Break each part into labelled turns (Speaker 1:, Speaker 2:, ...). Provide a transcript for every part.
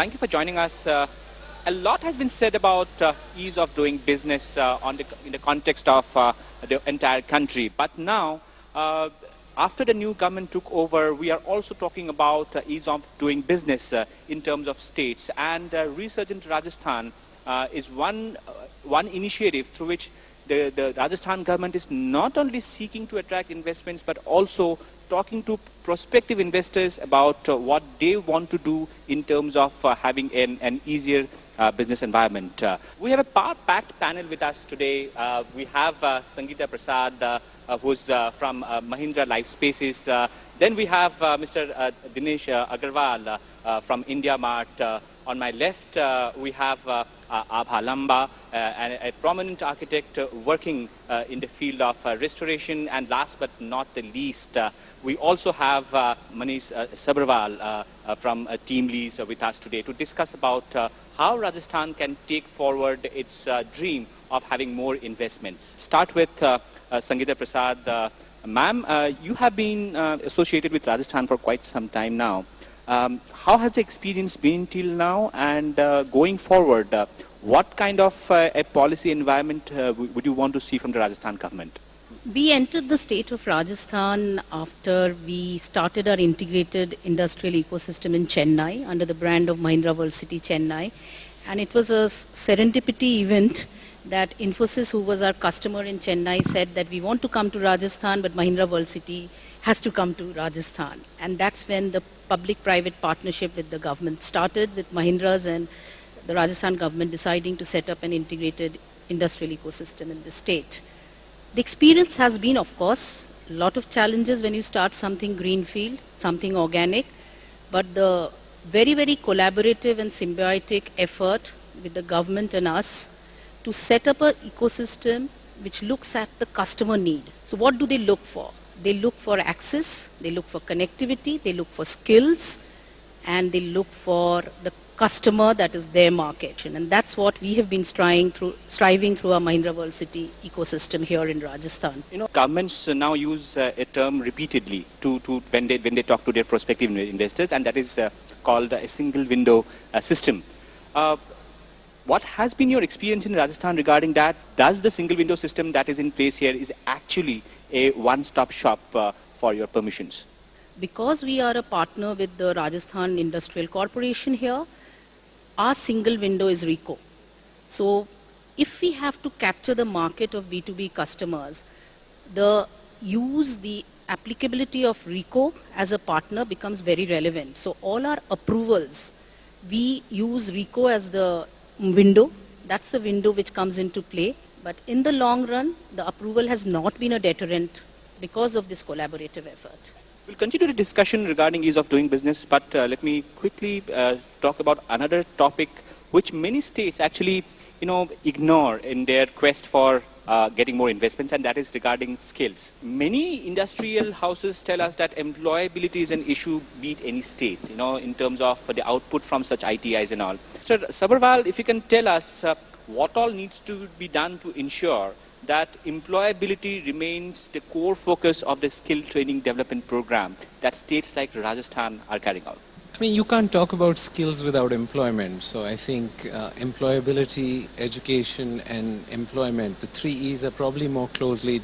Speaker 1: Thank you for joining us. A lot has been said about ease of doing business in the context of the entire country. But now, after the new government took over, we are also talking about ease of doing business in terms of states. And Resurgent Rajasthan is one initiative through which the Rajasthan government is not only seeking to attract investments, but also talking to prospective investors about what they want to do in terms of having an easier business environment. We have a packed panel with us today. We have Sangeeta Prasad, who's from Mahindra Life Spaces. Then we have Mr. Dinesh Agarwal from IndiaMart. On my left, we have Abha Lambah, a prominent architect working in the field of restoration. And last but not the least, we also have Manish Sabharwal from Teamlease with us today to discuss about how Rajasthan can take forward its dream of having more investments. Start with Sangeeta Prasad. Ma'am, you have been associated with Rajasthan for quite some time now. How has the experience been till now, and going forward, what kind of a policy environment would you want to see from the Rajasthan government?
Speaker 2: We entered the state of Rajasthan after we started our integrated industrial ecosystem in Chennai under the brand of Mahindra World City Chennai, and it was a serendipity event that Infosys, who was our customer in Chennai, said that we want to come to Rajasthan, but Mahindra World City has to come to Rajasthan. And that's when the public-private partnership with the government started, with Mahindra's and the Rajasthan government deciding to set up an integrated industrial ecosystem in the state. The experience has been, of course, a lot of challenges when you start something greenfield, something organic, but the very, very collaborative and symbiotic effort with the government and us to set up an ecosystem which looks at the customer need. So what do they look for? They look for access, they look for connectivity, they look for skills, and they look for the customer that is their market. And that's what we have been striving through our Mahindra World City ecosystem here in Rajasthan.
Speaker 1: You know, governments now use a term repeatedly when they talk to their prospective investors, and that is called a single window system. What has been your experience in Rajasthan regarding that? Does the single window system that is in place here is actually a one-stop shop for your permissions?
Speaker 2: Because we are a partner with the Rajasthan Industrial Corporation here, our single window is RICO. So if we have to capture the market of B2B customers, the applicability of RICO as a partner becomes very relevant. So all our approvals, we use RICO as the window. That's the window which comes into play. But in the long run, the approval has not been a deterrent because of this collaborative effort.
Speaker 1: We'll continue the discussion regarding ease of doing business, but let me quickly talk about another topic which many states actually, ignore in their quest for getting more investments, and that is regarding skills. Many industrial houses tell us that employability is an issue, be it any state, in terms of the output from such ITIs and all. Mr. Sabharwal, if you can tell us what all needs to be done to ensure that employability remains the core focus of the skill training development program that states like Rajasthan are carrying out.
Speaker 3: I mean, you can't talk about skills without employment. So I think employability, education and employment, the three E's are probably more closely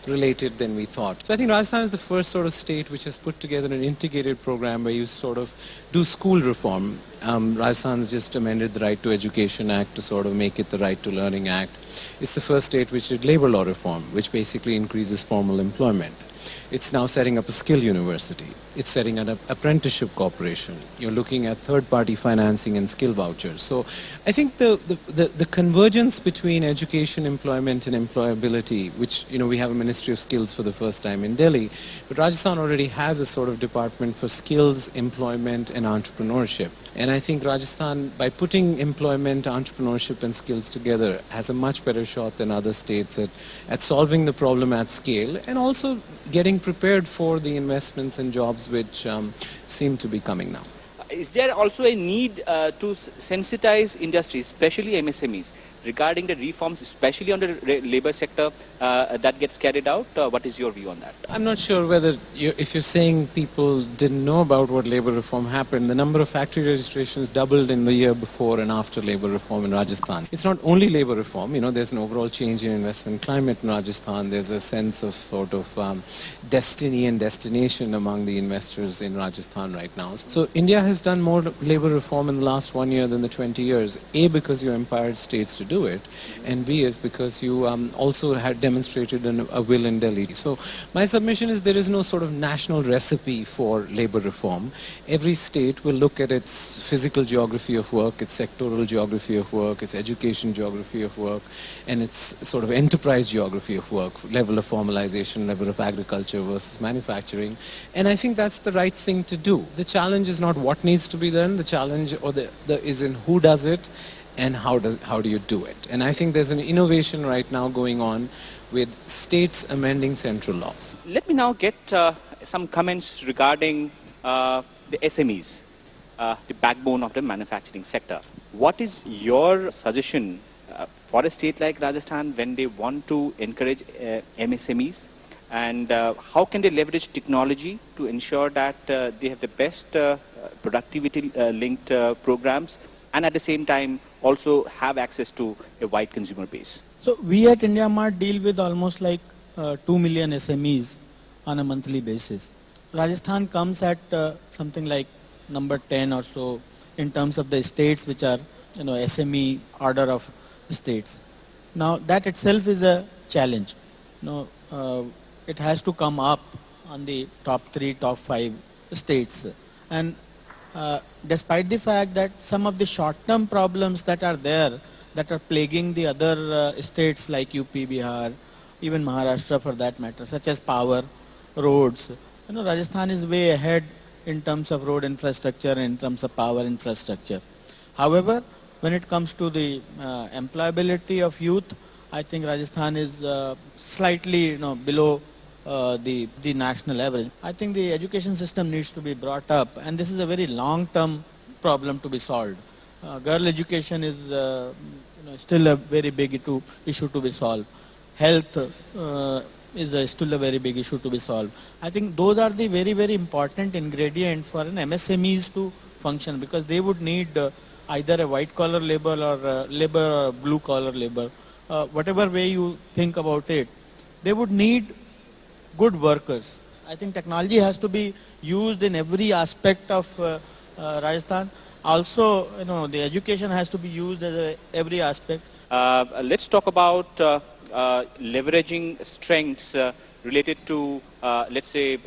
Speaker 3: related than we thought. So I think Rajasthan is the first sort of state which has put together an integrated program where you sort of do school reform. Rajasthan has just amended the Right to Education Act to sort of make it the Right to Learning Act. It's the first state which did labor law reform, which basically increases formal employment. It's now setting up a skill university. It's setting up an apprenticeship corporation. You're looking at third-party financing and skill vouchers. So I think the convergence between education, employment and employability, which, we have a Ministry of Skills for the first time in Delhi, but Rajasthan already has a sort of department for skills, employment and entrepreneurship. And I think Rajasthan, by putting employment, entrepreneurship and skills together, has a much better shot than other states at solving the problem at scale and also getting prepared for the investments and jobs which seem to be coming now.
Speaker 1: Is there also a need to sensitize industries, especially MSMEs, regarding the reforms, especially on the labor sector, that gets carried out? What is your view on that?
Speaker 3: I'm not sure whether, if you're saying people didn't know about what labor reform happened, the number of factory registrations doubled in the year before and after labor reform in Rajasthan. It's not only labor reform, there's an overall change in investment climate in Rajasthan. There's a sense of sort of destiny and destination among the investors in Rajasthan right now. So India has done more labor reform in the last 1 year than the 20 years, A, because you empowered states to do it, and B is because you also had demonstrated a will in Delhi. So my submission is there is no sort of national recipe for labor reform. Every state will look at its physical geography of work, its sectoral geography of work, its education geography of work, and its sort of enterprise geography of work, level of formalization, level of agriculture versus manufacturing. And I think that's the right thing to do. The challenge is not what needs to be done, the challenge is in who does it and how do you do it. And I think there's an innovation right now going on with states amending central laws.
Speaker 1: Let me now get some comments regarding the SMEs, the backbone of the manufacturing sector. What is your suggestion for a state like Rajasthan when they want to encourage MSMEs? And how can they leverage technology to ensure that they have the best productivity-linked programs and at the same time also have access to a wide consumer base?
Speaker 4: So we at IndiaMart deal with almost like 2 million SMEs on a monthly basis. Rajasthan comes at something like number 10 or so in terms of the states which are SME order of states. Now that itself is a challenge. It has to come up on the top 3, top 5 states. And despite the fact that some of the short-term problems that are there, that are plaguing the other states like UP, Bihar, even Maharashtra for that matter, such as power, roads. Rajasthan is way ahead in terms of road infrastructure, in terms of power infrastructure. However, when it comes to the employability of youth, I think Rajasthan is slightly below the national average. I think the education system needs to be brought up, and this is a very long-term problem to be solved. Girl education is still a very big issue to be solved. Health is still a very big issue to be solved. I think those are the very, very important ingredients for an MSMEs to function, because they would need either a white-collar labor or blue-collar labor. Whatever way you think about it, they would need good workers. I think technology has to be used in every aspect of Rajasthan. Also, the education has to be used as every aspect.
Speaker 1: Let's talk about leveraging strengths related to, let's say,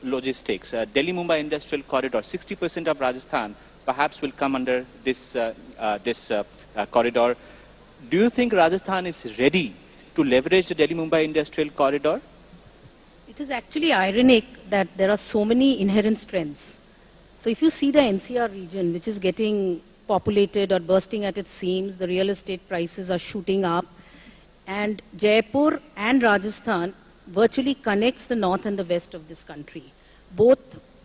Speaker 1: logistics. Delhi-Mumbai Industrial Corridor, 60% of Rajasthan perhaps will come under this corridor. Do you think Rajasthan is ready to leverage the Delhi-Mumbai Industrial Corridor?
Speaker 2: It is actually ironic that there are so many inherent strengths. So if you see the NCR region, which is getting populated or bursting at its seams, the real estate prices are shooting up, and Jaipur and Rajasthan virtually connects the north and the west of this country, both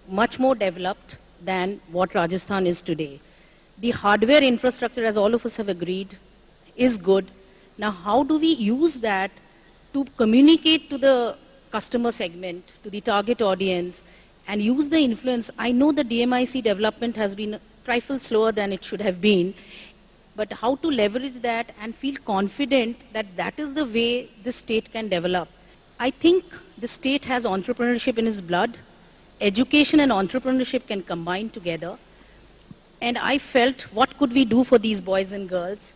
Speaker 2: much more developed than what Rajasthan is today. The hardware infrastructure, as all of us have agreed, is good. Now, how do we use that to communicate to the customer segment, to the target audience, and use the influence? I know the DMIC development has been a trifle slower than it should have been, but how to leverage that and feel confident that that is the way the state can develop. I think the state has entrepreneurship in its blood. Education and entrepreneurship can combine together. And I felt, what could we do for these boys and girls?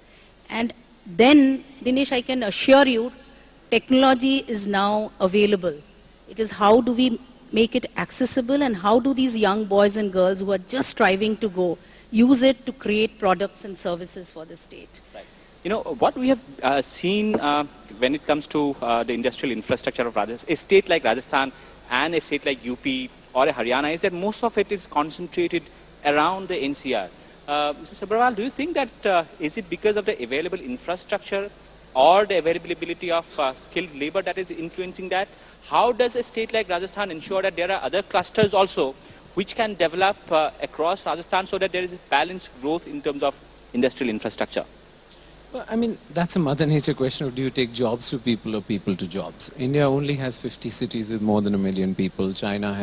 Speaker 2: And then, Dinesh, I can assure you, technology is now available. It is how do we make it accessible, and how do these young boys and girls who are just striving to go use it to create products and services for the state.
Speaker 1: Right. What we have seen when it comes to the industrial infrastructure of Rajasthan, a state like Rajasthan and a state like UP or a Haryana, is that most of it is concentrated around the NCR. Mr. Sabharwal, do you think that is it because of the available infrastructure or the availability of skilled labor that is influencing that? How does a state like Rajasthan ensure that there are other clusters also which can develop across Rajasthan so that there is balanced growth in terms of industrial infrastructure?
Speaker 3: Well, I mean, that's a mother nature question of do you take jobs to people or people to jobs? India only has 50 cities with more than 1 million people. China has